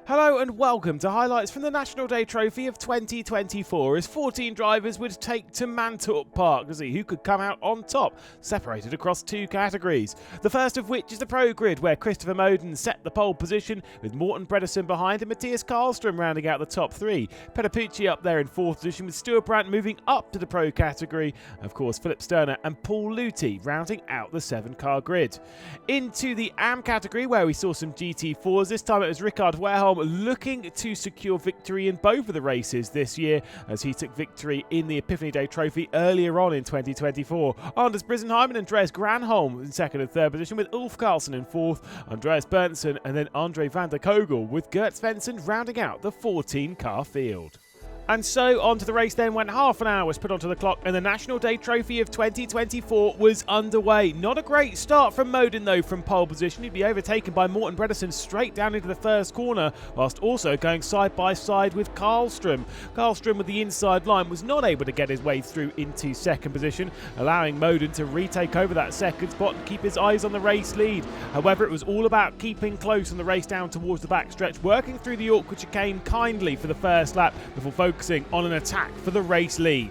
Hello and welcome to highlights from the National Day Trophy of 2024 as 14 drivers would take to Mantorp Park to see who could come out on top, separated across two categories. The first of which is the Pro Grid, where Christopher Moden set the pole position with Morten Bredesen behind and Matthias Karlström rounding out the top three. Petterpucci up there in fourth position with Stuart Brandt moving up to the Pro category. Of course, Philip Sterner and Paul Luthe rounding out the 7-car grid. Into the AM category, where we saw some GT4s. This time it was Rickard Werholm looking to secure victory in both of the races this year, as he took victory in the Epiphany Day Trophy earlier on in 2024. Anders Brisenheim and Andreas Granholm in second and third position, with Ulf Carlsen in fourth, Andreas Berntsen and then Andre van der Kogel, with Gert Svensson rounding out the 14-car field. And so on to the race then, when half an hour was put onto the clock and the National Day Trophy of 2024 was underway. Not a great start from Moden though from pole position. He'd be overtaken by Morten Bredesen straight down into the first corner, whilst also going side by side with Karlström. Karlström with the inside line was not able to get his way through into second position, allowing Moden to retake over that second spot and keep his eyes on the race lead. However, it was all about keeping close on the race down towards the backstretch, working through the awkward chicane kindly for the first lap before focusing on an attack for the race lead.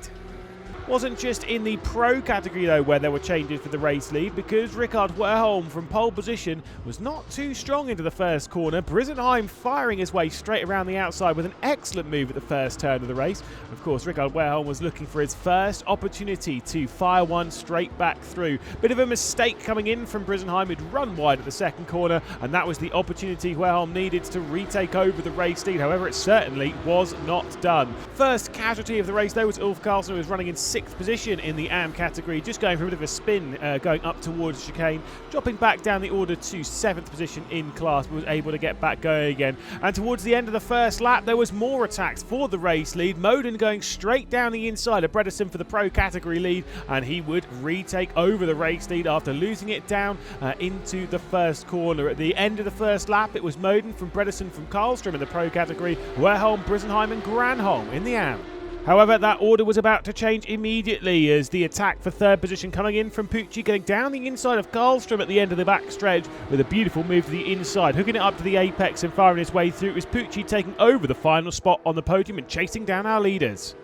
Wasn't just in the Pro category though where there were changes for the race lead, because Rickard Werholm from pole position was not too strong into the first corner. Brisenheim firing his way straight around the outside with an excellent move at the first turn of the race. Of course, Rickard Werholm was looking for his first opportunity to fire one straight back through. Bit of a mistake coming in from Brisenheim, who'd run wide at the second corner, and that was the opportunity Werholm needed to retake over the race lead. However, it certainly was not done. First casualty of the race though was Ulf Carlsen, who was running in sixth position in the AM category, just going for a bit of a spin going up towards chicane, dropping back down the order to 7th position in class, but was able to get back going again. And towards the end of the first lap there was more attacks for the race lead. Moden going straight down the inside of Bredesen for the Pro category lead, and he would retake over the race lead after losing it down into the first corner. At the end of the first lap it was Moden from Bredesen from Karlström in the Pro category, Werholm, Brisenheim and Granholm in the AM. However, that order was about to change immediately, as the attack for third position coming in from Pucci, getting down the inside of Karlström at the end of the back stretch with a beautiful move to the inside, hooking it up to the apex and firing his way through. It was Pucci taking over the final spot on the podium and chasing down our leaders.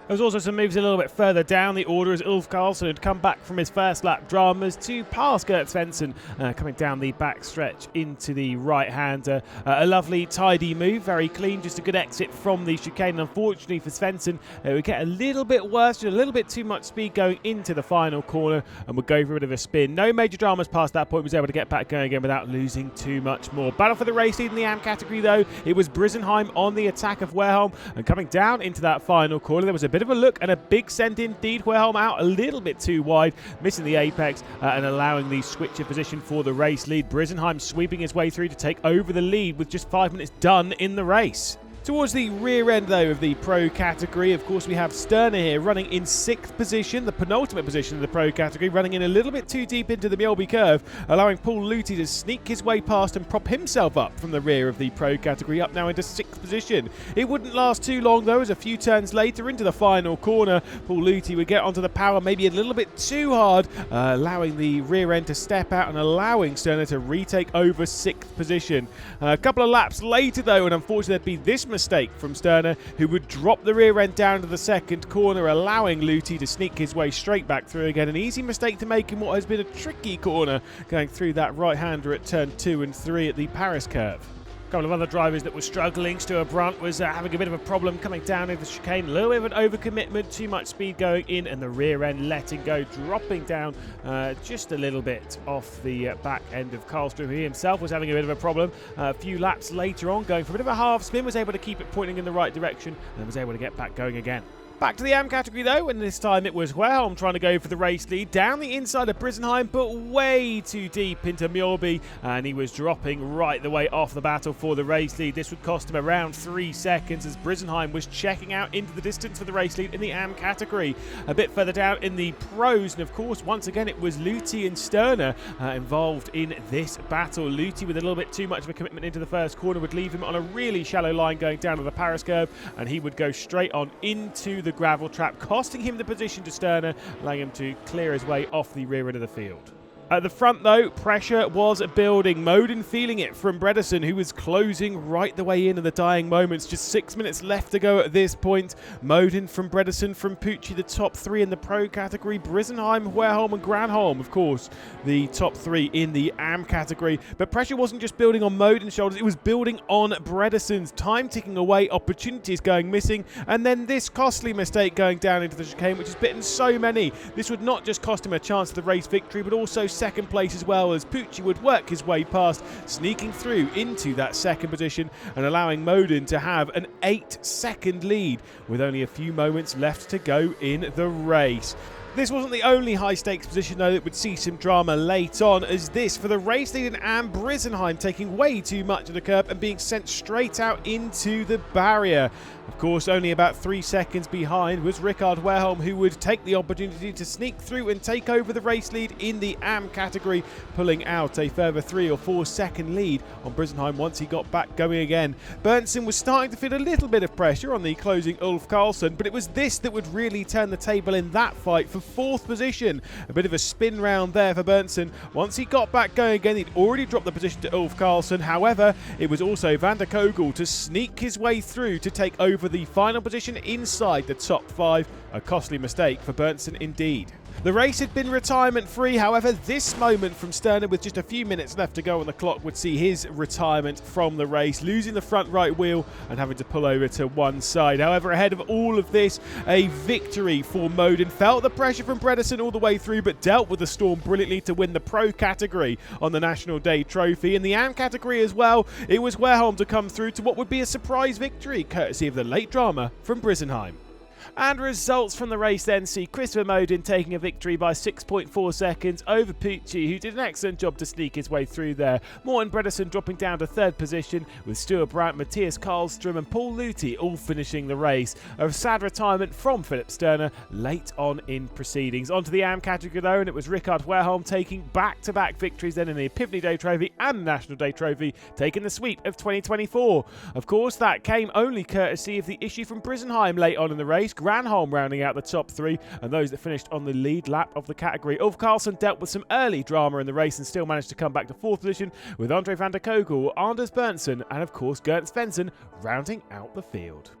There was also some moves a little bit further down the order, as Ulf Carlsen had come back from his first lap dramas to pass Gert Svensson, coming down the back stretch into the right-hander. A lovely, tidy move, very clean, just a good exit from the chicane. Unfortunately for Svensson, it would get a little bit worse, just a little bit too much speed going into the final corner, and would go for a bit of a spin. No major dramas past that point, was able to get back going again without losing too much more. Battle for the race lead in the AM category though, it was Brisenheim on the attack of Werholm, and coming down into that final corner there was a bit of a look and a big send indeed. Werholm out a little bit too wide, missing the apex and allowing the switch of position for the race lead. Brisenheim sweeping his way through to take over the lead with just 5 minutes done in the race. Towards the rear end though of the Pro category, of course we have Sterner here running in 6th position, the penultimate position of the Pro category, running in a little bit too deep into the Mjölby curve, allowing Paul Luthe to sneak his way past and prop himself up from the rear of the Pro category, up now into 6th position. It wouldn't last too long though, as a few turns later into the final corner, Paul Luthe would get onto the power maybe a little bit too hard, allowing the rear end to step out and allowing Sterner to retake over 6th position. A couple of laps later though, and unfortunately there'd be this mistake from Sterner, who would drop the rear end down to the second corner, allowing Luthe to sneak his way straight back through again. An easy mistake to make in what has been a tricky corner, going through that right-hander at turn 2 and 3 at the Paris curve. A couple of other drivers that were struggling. Stuart Brandt was having a bit of a problem coming down into the chicane. A little bit of an overcommitment, too much speed going in, and the rear end letting go, dropping down just a little bit off the back end of Karlström, who himself was having a bit of a problem. A few laps later on, going for a bit of a half spin, was able to keep it pointing in the right direction and was able to get back going again. Back to the AM category though, and this time it was Werholm trying to go for the race lead, down the inside of Brisenheim, but way too deep into Mjölby, and he was dropping right the way off the battle for the race lead. This would cost him around 3 seconds, as Brisenheim was checking out into the distance for the race lead in the AM category. A bit further down in the Pros, and of course once again it was Luthe and Sterner involved in this battle. Luthe with a little bit too much of a commitment into the first corner would leave him on a really shallow line going down to the Paris curve, and he would go straight on into the gravel trap, costing him the position to Sterner, allowing him to clear his way off the rear end of the field. At the front though, pressure was building. Moden feeling it from Bredesen, who was closing right the way in the dying moments. Just 6 minutes left to go at this point. Moden from Bredesen, from Pucci, the top three in the pro category. Brisenheim, Werholm and Granholm, of course, the top three in the AM category. But pressure wasn't just building on Moden's shoulders, it was building on Bredesen's. Time ticking away, opportunities going missing, and then this costly mistake going down into the chicane, which has bitten so many. This would not just cost him a chance at the race victory, but also second place as well, as Pucci would work his way past, sneaking through into that second position and allowing Moden to have an 8-second lead with only a few moments left to go in the race. This wasn't the only high-stakes position, though, that would see some drama late on, as this for the race lead and Brisenheim taking way too much of the curb and being sent straight out into the barrier. Of course, only about 3 seconds behind was Rickard Werholm, who would take the opportunity to sneak through and take over the race lead in the AM category, pulling out a further 3 or 4 second lead on Brisenheim once he got back going again. Berntsen was starting to feel a little bit of pressure on the closing Ulf Karlsson, but it was this that would really turn the table in that fight for 4th position. A bit of a spin round there for Berntsen. Once he got back going again, he'd already dropped the position to Ulf Karlsson. However, it was also Van der Kogel to sneak his way through to take over the final position inside the top 5. A costly mistake for Berntsen indeed. The race had been retirement free, however this moment from Sterner with just a few minutes left to go on the clock would see his retirement from the race, losing the front right wheel and having to pull over to one side. However, ahead of all of this, a victory for Moden. Felt the pressure from Bredesen all the way through, but dealt with the storm brilliantly to win the pro category on the National Day Trophy. In the AM category as well, it was Werholm to come through to what would be a surprise victory, courtesy of the late drama from Brisenheim. And results from the race then see Christopher Moden taking a victory by 6.4 seconds over Pucci, who did an excellent job to sneak his way through there. Morten Bredesen dropping down to 3rd position, with Stuart Brandt, Matthias Karlström and Paul Luthi all finishing the race. A sad retirement from Philip Sterner late on in proceedings. Onto the AM category though, and it was Rickard Werholm taking back-to-back victories then in the Epiphany Day Trophy and the National Day Trophy, taking the sweep of 2024. Of course, that came only courtesy of the issue from Brisenheim late on in the race. Granholm rounding out the top 3, and those that finished on the lead lap of the category. Ulf Karlsson dealt with some early drama in the race and still managed to come back to 4th position, with Andre van der Kogel, Anders Berntsen and of course Gert Svensson rounding out the field.